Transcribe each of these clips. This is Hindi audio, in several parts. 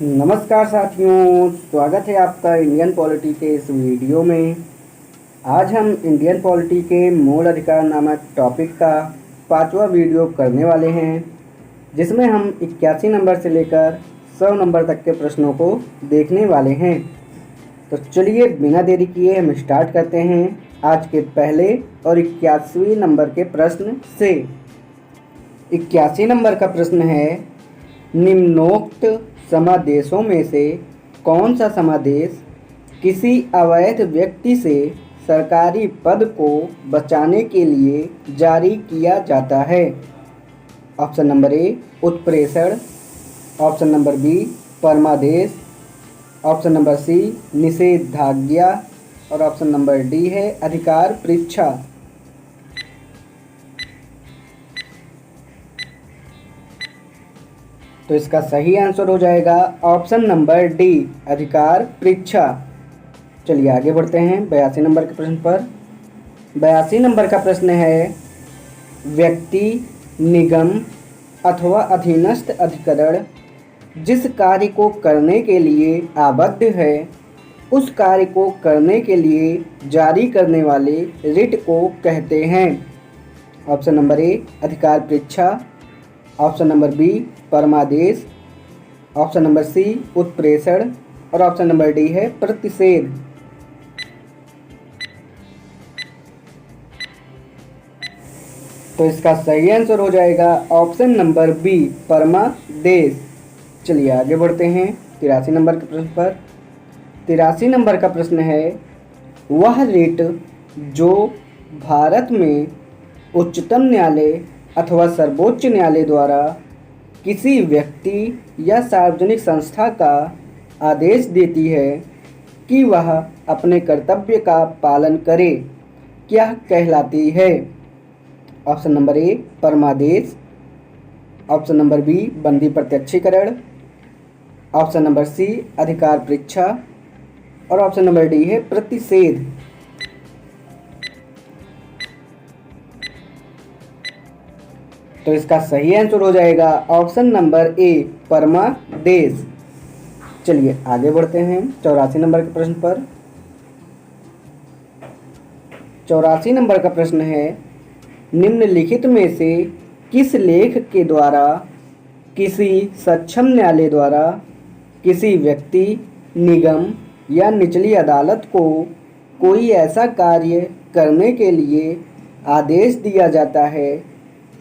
नमस्कार साथियों, स्वागत है आपका इंडियन पॉलिटी के इस वीडियो में। आज हम इंडियन पॉलिटी के मूल अधिकार नामक टॉपिक का 5वां वीडियो करने वाले हैं, जिसमें हम 81 नंबर से लेकर 100 नंबर तक के प्रश्नों को देखने वाले हैं। तो चलिए बिना देरी किए हम स्टार्ट करते हैं आज के पहले और 81वें नंबर के प्रश्न से। 81 नंबर का प्रश्न है, निम्नोक्त समादेशों में से कौन सा समादेश किसी अवैध व्यक्ति से सरकारी पद को बचाने के लिए जारी किया जाता है? ऑप्शन नंबर ए उत्प्रेषण, ऑप्शन नंबर बी परमादेश, ऑप्शन नंबर सी निषेधाज्ञा और ऑप्शन नंबर डी है अधिकार परीक्षा। तो इसका सही आंसर हो जाएगा ऑप्शन नंबर डी अधिकार परीक्षा। चलिए आगे बढ़ते हैं 82 नंबर के प्रश्न पर। 82 नंबर का प्रश्न है, व्यक्ति, निगम अथवा अधीनस्थ अधिकरण जिस कार्य को करने के लिए आबद्ध है उस कार्य को करने के लिए जारी करने वाले रिट को कहते हैं। ऑप्शन नंबर ए अधिकार परीक्षा, ऑप्शन नंबर बी परमादेश, ऑप्शन नंबर सी उत्प्रेषण और ऑप्शन नंबर डी है प्रतिषेध। तो इसका सही आंसर हो जाएगा ऑप्शन नंबर बी परमादेश। चलिए आगे बढ़ते हैं 83 नंबर के प्रश्न पर। 83 नंबर का प्रश्न है, वह रिट जो भारत में उच्चतम न्यायालय अथवा सर्वोच्च न्यायालय द्वारा किसी व्यक्ति या सार्वजनिक संस्था का आदेश देती है कि वह अपने कर्तव्य का पालन करे, क्या कहलाती है? ऑप्शन नंबर ए परमादेश, ऑप्शन नंबर बी बंदी प्रत्यक्षीकरण, ऑप्शन नंबर सी अधिकार परीक्षा और ऑप्शन नंबर डी है प्रतिषेध। तो इसका सही आंसर हो जाएगा ऑप्शन नंबर ए परमादेश। चलिए आगे बढ़ते हैं 84 नंबर के प्रश्न पर। 84 नंबर का प्रश्न है, निम्नलिखित में से किस लेख के द्वारा किसी सक्षम न्यायालय द्वारा किसी व्यक्ति, निगम या निचली अदालत को कोई ऐसा कार्य करने के लिए आदेश दिया जाता है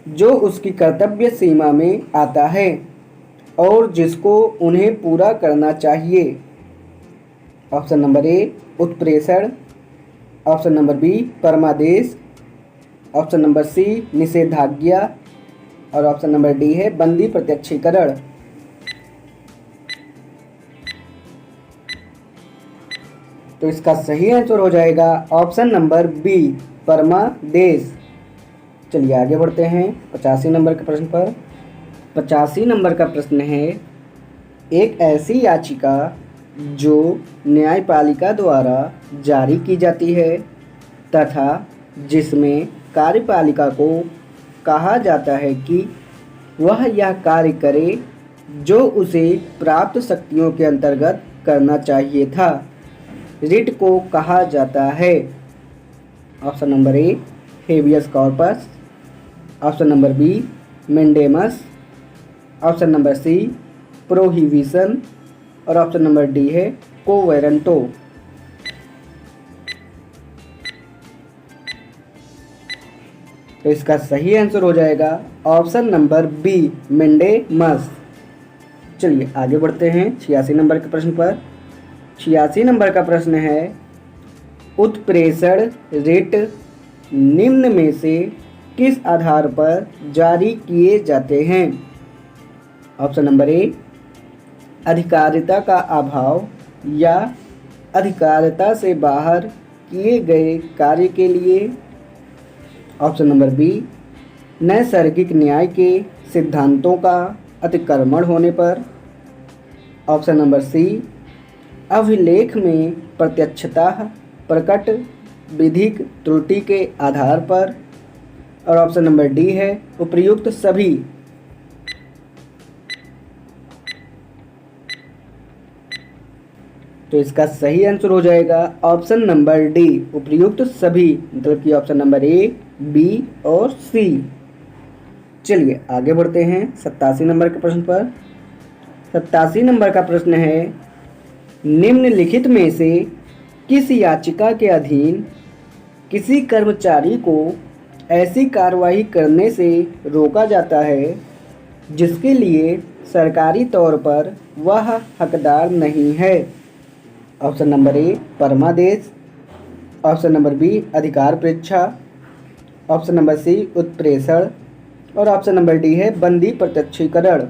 जो उसकी कर्तव्य सीमा में आता है और जिसको उन्हें पूरा करना चाहिए? ऑप्शन नंबर ए उत्प्रेषण, ऑप्शन नंबर बी परमादेश, ऑप्शन नंबर सी निषेधाज्ञा और ऑप्शन नंबर डी है बंदी प्रत्यक्षीकरण। तो इसका सही आंसर हो जाएगा ऑप्शन नंबर बी परमादेश। चलिए आगे बढ़ते हैं 85 नंबर के प्रश्न पर। 85 नंबर का प्रश्न है, एक ऐसी याचिका जो न्यायपालिका द्वारा जारी की जाती है तथा जिसमें कार्यपालिका को कहा जाता है कि वह यह कार्य करे जो उसे प्राप्त शक्तियों के अंतर्गत करना चाहिए था, रिट को कहा जाता है? Option number A habeas corpus, option number B mandamus, option number C prohibition और ऑप्शन नंबर डी है कोवेरेंटो। तो इसका सही आंसर हो जाएगा ऑप्शन नंबर बी मेंडेमस। चलिए आगे बढ़ते हैं 86 नंबर के प्रश्न पर। 86 नंबर का प्रश्न है, उत्प्रेषण रिट निम्न में से किस आधार पर जारी किए जाते हैं? ऑप्शन नंबर ए अधिकारिता का अभाव या अधिकारिता से बाहर किए गए कार्य के लिए, ऑप्शन नंबर बी नैसर्गिक न्याय के सिद्धांतों का अतिक्रमण होने पर, ऑप्शन नंबर सी अभिलेख में प्रत्यक्षतः प्रकट विधिक त्रुटि के आधार पर और ऑप्शन नंबर डी है उपर्युक्त सभी। तो इसका सही आंसर हो जाएगा ऑप्शन नंबर डी, उपयुक्त सभी, मतलब कि ऑप्शन नंबर ए, बी और सी। चलिए आगे बढ़ते हैं 87 नंबर के प्रश्न पर। 87 नंबर का प्रश्न है, निम्नलिखित में से किस याचिका के अधीन किसी कर्मचारी को ऐसी कार्रवाई करने से रोका जाता है जिसके लिए सरकारी तौर पर वह हकदार नहीं है? ऑप्शन नंबर ए परमादेश, ऑप्शन नंबर बी अधिकार परीक्षा, ऑप्शन नंबर सी उत्प्रेषण और ऑप्शन नंबर डी है बंदी प्रत्यक्षीकरण।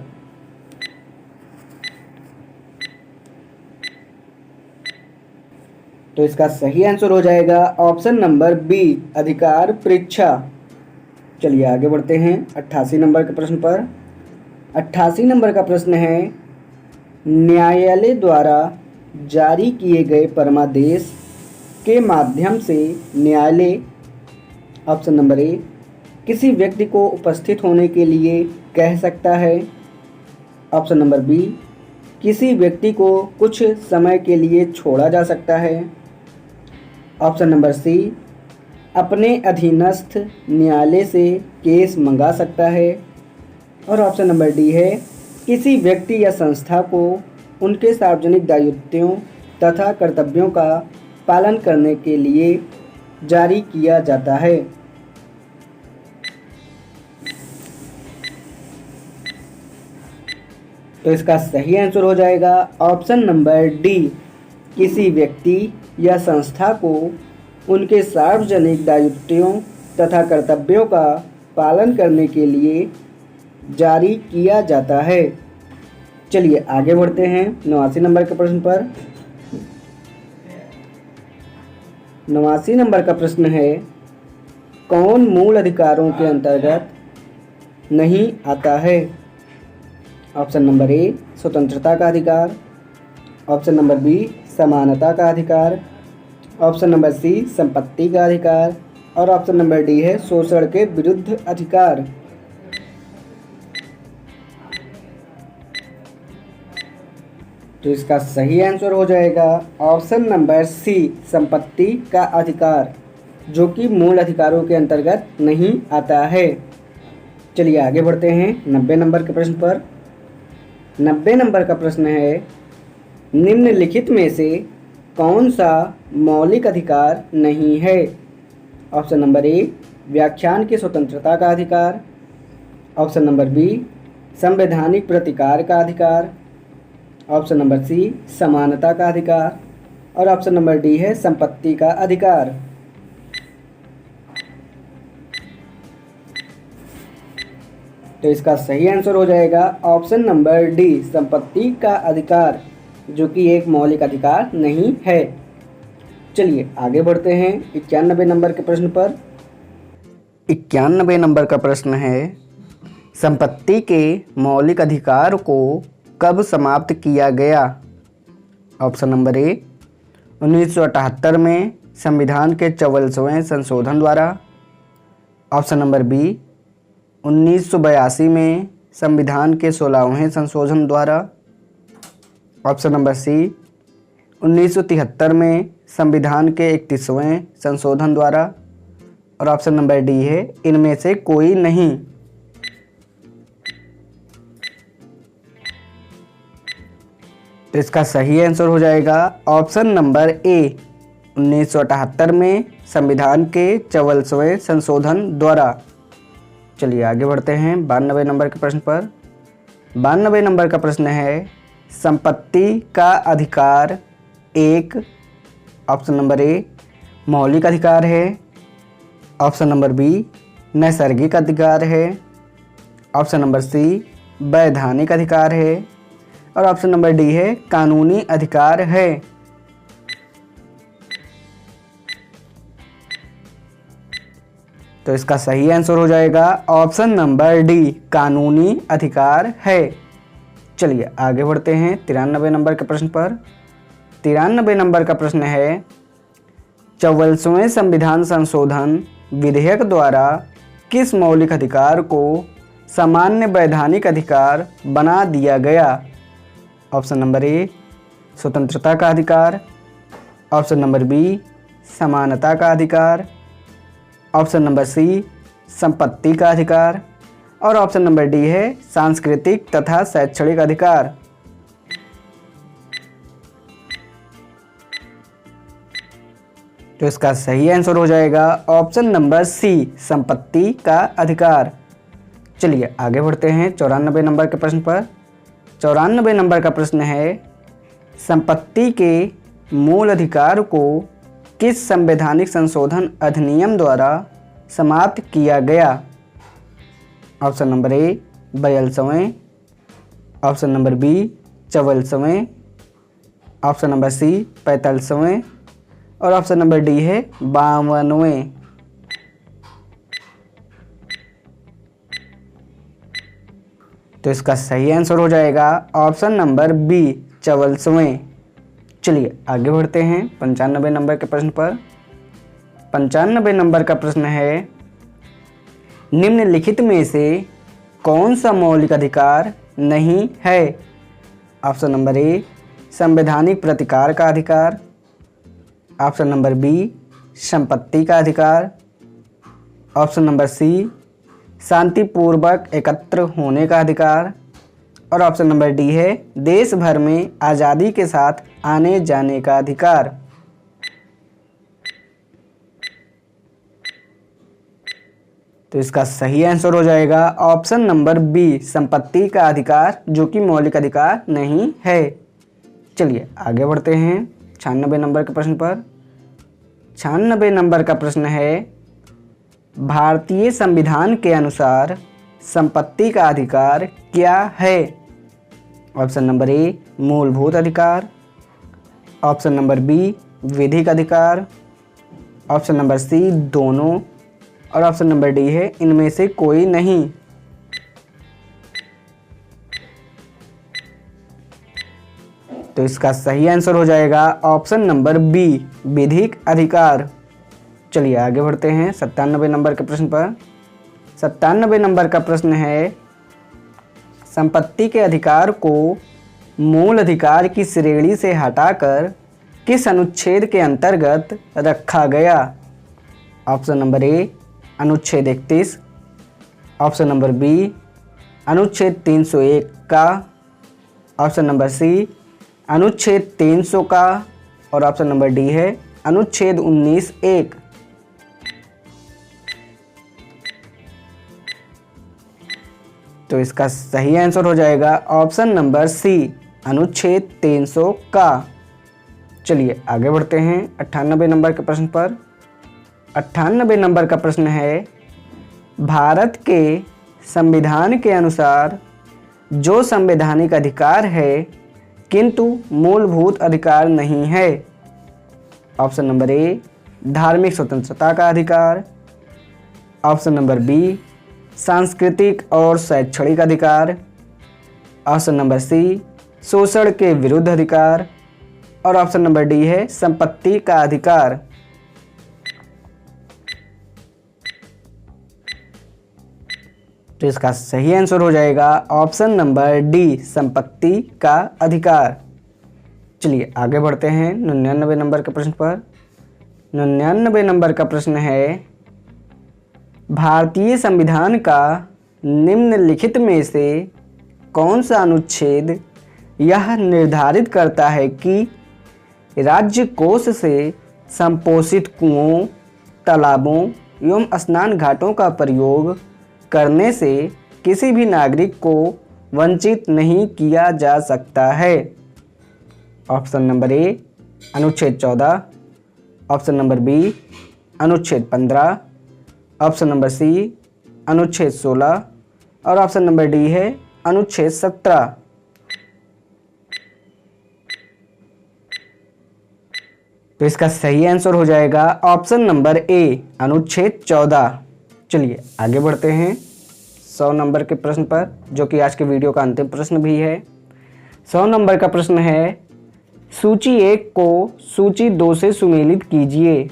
तो इसका सही आंसर हो जाएगा ऑप्शन नंबर बी अधिकार परीक्षा। चलिए आगे बढ़ते हैं 88 नंबर के प्रश्न पर। 88 नंबर का प्रश्न है, न्यायालय द्वारा जारी किए गए परमादेश के माध्यम से न्यायालय, ऑप्शन नंबर ए, किसी व्यक्ति को उपस्थित होने के लिए कह सकता है, ऑप्शन नंबर बी, किसी व्यक्ति को कुछ समय के लिए छोड़ा जा सकता है, ऑप्शन नंबर सी, अपने अधीनस्थ न्यायालय से केस मंगा सकता है और ऑप्शन नंबर डी है किसी व्यक्ति या संस्था को उनके सार्वजनिक दायित्वों तथा कर्तव्यों का पालन करने के लिए जारी किया जाता है। तो इसका सही आंसर हो जाएगा ऑप्शन नंबर डी, किसी व्यक्ति या संस्था को उनके सार्वजनिक दायित्वों तथा कर्तव्यों का पालन करने के लिए जारी किया जाता है। चलिए आगे बढ़ते हैं 89 नंबर के प्रश्न पर। 89 नंबर का प्रश्न है, कौन मूल अधिकारों के अंतर्गत नहीं आता है? ऑप्शन नंबर ए स्वतंत्रता का अधिकार, ऑप्शन नंबर बी समानता का अधिकार, ऑप्शन नंबर सी संपत्ति का अधिकार और ऑप्शन नंबर डी है शोषण के विरुद्ध अधिकार। तो इसका सही आंसर हो जाएगा ऑप्शन नंबर सी संपत्ति का अधिकार, जो कि मूल अधिकारों के अंतर्गत नहीं आता है। चलिए आगे बढ़ते हैं 90 नंबर के प्रश्न पर। 90 नंबर का प्रश्न है, निम्नलिखित में से कौन सा मौलिक अधिकार नहीं है? ऑप्शन नंबर ए व्याख्यान की स्वतंत्रता का अधिकार, ऑप्शन नंबर बी संवैधानिक प्रतिकार का अधिकार, ऑप्शन नंबर सी समानता का अधिकार और ऑप्शन नंबर डी है संपत्ति का अधिकार। तो इसका सही आंसर हो जाएगा ऑप्शन नंबर डी संपत्ति का अधिकार, जो कि एक मौलिक अधिकार नहीं है। चलिए आगे बढ़ते हैं 91 नंबर के प्रश्न पर। 91 नंबर का प्रश्न है, संपत्ति के मौलिक अधिकार को कब समाप्त किया गया? ऑप्शन नंबर ए 1978 में संविधान के 44वें संशोधन द्वारा, ऑप्शन नंबर बी 1982 में संविधान के 16वें संशोधन द्वारा, ऑप्शन नंबर सी 1973 में संविधान के 31वें संशोधन द्वारा और ऑप्शन नंबर डी है इनमें से कोई नहीं। तो इसका सही आंसर हो जाएगा ऑप्शन नंबर ए 1978 में संविधान के 44वें संशोधन द्वारा। चलिए आगे बढ़ते हैं 92 नंबर के प्रश्न पर। 92 नंबर का प्रश्न है, संपत्ति का अधिकार एक, ऑप्शन नंबर ए मौलिक अधिकार है, ऑप्शन नंबर बी नैसर्गिक अधिकार है, ऑप्शन नंबर सी वैधानिक अधिकार है और ऑप्शन नंबर डी है कानूनी अधिकार है। तो इसका सही आंसर हो जाएगा ऑप्शन नंबर डी कानूनी अधिकार है। चलिए आगे बढ़ते हैं 93 नंबर के प्रश्न पर। 93 नंबर का प्रश्न है, 44वें संविधान संशोधन विधेयक द्वारा किस मौलिक अधिकार को सामान्य वैधानिक अधिकार बना दिया गया? ऑप्शन नंबर ए स्वतंत्रता का अधिकार। ऑप्शन नंबर बी समानता का अधिकार। ऑप्शन नंबर सी संपत्ति का अधिकार। और ऑप्शन नंबर डी है सांस्कृतिक तथा शैक्षणिक अधिकार। तो इसका सही आंसर हो जाएगा ऑप्शन नंबर सी संपत्ति का अधिकार। चलिए आगे बढ़ते हैं 94 नंबर के प्रश्न पर। 94 नंबर का प्रश्न है, संपत्ति के मूल अधिकार को किस संवैधानिक संशोधन अधिनियम द्वारा समाप्त किया गया? ऑप्शन नंबर ए 42वें, ऑप्शन नंबर बी 44वें, ऑप्शन नंबर सी 45वें और ऑप्शन नंबर डी है 52वें। तो इसका सही आंसर हो जाएगा ऑप्शन नंबर बी 44वें। चलिए आगे बढ़ते हैं 95 नंबर के प्रश्न पर। 95 नंबर का प्रश्न है, निम्नलिखित में से कौन सा मौलिक अधिकार नहीं है? ऑप्शन नंबर ए संवैधानिक प्रतिकार का अधिकार। ऑप्शन नंबर बी संपत्ति का अधिकार। ऑप्शन नंबर सी शांतिपूर्वक एकत्र होने का अधिकार। और ऑप्शन नंबर डी है देश भर में आज़ादी के साथ आने जाने का अधिकार। तो इसका सही आंसर हो जाएगा ऑप्शन नंबर बी संपत्ति का अधिकार, जो कि मौलिक अधिकार नहीं है। चलिए आगे बढ़ते हैं 96 नंबर के प्रश्न पर। 96 नंबर का प्रश्न है, भारतीय संविधान के अनुसार संपत्ति का अधिकार क्या है? ऑप्शन नंबर ए मूलभूत अधिकार। ऑप्शन नंबर बी विधिक अधिकार। ऑप्शन नंबर सी दोनों और ऑप्शन नंबर डी है इनमें से कोई नहीं। तो इसका सही आंसर हो जाएगा ऑप्शन नंबर बी विधिक अधिकार। चलिए आगे बढ़ते हैं 97 नंबर के प्रश्न पर। 97 नंबर का प्रश्न है, संपत्ति के अधिकार को मूल अधिकार की श्रेणी से हटाकर किस अनुच्छेद के अंतर्गत रखा गया? ऑप्शन नंबर ए अनुच्छेद 31। ऑप्शन नंबर बी अनुच्छेद 301 का। ऑप्शन नंबर सी अनुच्छेद 300 का और ऑप्शन नंबर डी है अनुच्छेद 19(1). तो इसका सही आंसर हो जाएगा ऑप्शन नंबर सी अनुच्छेद 300 का। चलिए आगे बढ़ते हैं 98 नंबर के प्रश्न पर। 98 नंबर का प्रश्न है, भारत के संविधान के अनुसार जो संवैधानिक अधिकार है किंतु मूलभूत अधिकार नहीं है? ऑप्शन नंबर ए धार्मिक स्वतंत्रता का अधिकार। ऑप्शन नंबर बी सांस्कृतिक और शैक्षणिक अधिकार। ऑप्शन नंबर सी शोषण के विरुद्ध अधिकार और ऑप्शन नंबर डी है संपत्ति का अधिकार। तो इसका सही आंसर हो जाएगा ऑप्शन नंबर डी संपत्ति का अधिकार। चलिए आगे बढ़ते हैं 99 नंबर के प्रश्न पर। 99 नंबर का प्रश्न है, भारतीय संविधान का निम्नलिखित में से कौन सा अनुच्छेद यह निर्धारित करता है कि राज्य कोष से संपोषित कुओं, तालाबों एवं स्नान घाटों का प्रयोग करने से किसी भी नागरिक को वंचित नहीं किया जा सकता है? ऑप्शन नंबर ए अनुच्छेद 14। ऑप्शन नंबर बी अनुच्छेद 15। ऑप्शन नंबर सी अनुच्छेद 16 और ऑप्शन नंबर डी है अनुच्छेद 17। तो इसका सही आंसर हो जाएगा ऑप्शन नंबर ए अनुच्छेद 14। चलिए आगे बढ़ते हैं 100 नंबर के प्रश्न पर, जो कि आज के वीडियो का अंतिम प्रश्न भी है। 100 नंबर का प्रश्न है, सूची 1 को सूची 2 से सुमेलित कीजिए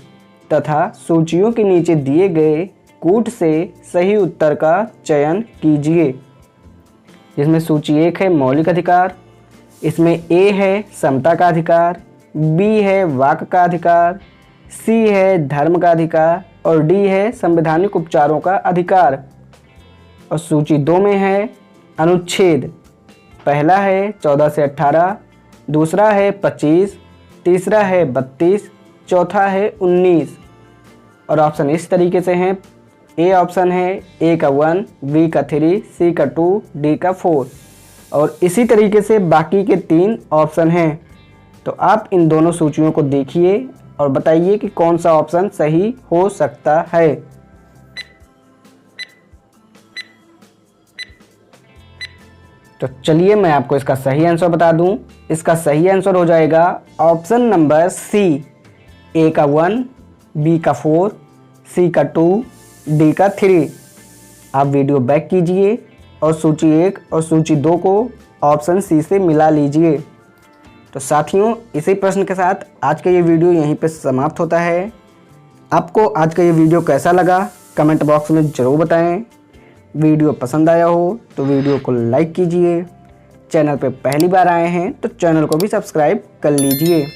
तथा सूचियों के नीचे दिए गए कूट से सही उत्तर का चयन कीजिए। जिसमें सूची 1 है मौलिक अधिकार, इसमें ए है समता का अधिकार, बी है वाक का अधिकार, सी है धर्म का अधिकार और डी है संवैधानिक उपचारों का अधिकार। और सूची 2 में है अनुच्छेद। पहला है 14 से 18, दूसरा है 25, तीसरा है 32, चौथा है 19। और ऑप्शन इस तरीके से हैं। ए ऑप्शन है ए का 1, बी का 3, सी का 2, डी का 4 और इसी तरीके से बाकी के 3 ऑप्शन हैं। तो आप इन दोनों सूचियों को देखिए और बताइए कि कौन सा ऑप्शन सही हो सकता है। तो चलिए मैं आपको इसका सही आंसर बता दूं। इसका सही आंसर हो जाएगा ऑप्शन नंबर सी, ए का 1, बी का 4, सी का 2, डी का 3। आप वीडियो बैक कीजिए और सूची 1 और सूची 2 को ऑप्शन सी से मिला लीजिए। तो साथियों, इसी प्रश्न के साथ आज का ये वीडियो यहीं पे समाप्त होता है। आपको आज का ये वीडियो कैसा लगा कमेंट बॉक्स में ज़रूर बताएं। वीडियो पसंद आया हो तो वीडियो को लाइक कीजिए। चैनल पे पहली बार आए हैं तो चैनल को भी सब्सक्राइब कर लीजिए।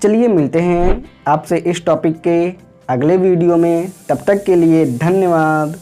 चलिए मिलते हैं आपसे इस टॉपिक के अगले वीडियो में। तब तक के लिए धन्यवाद।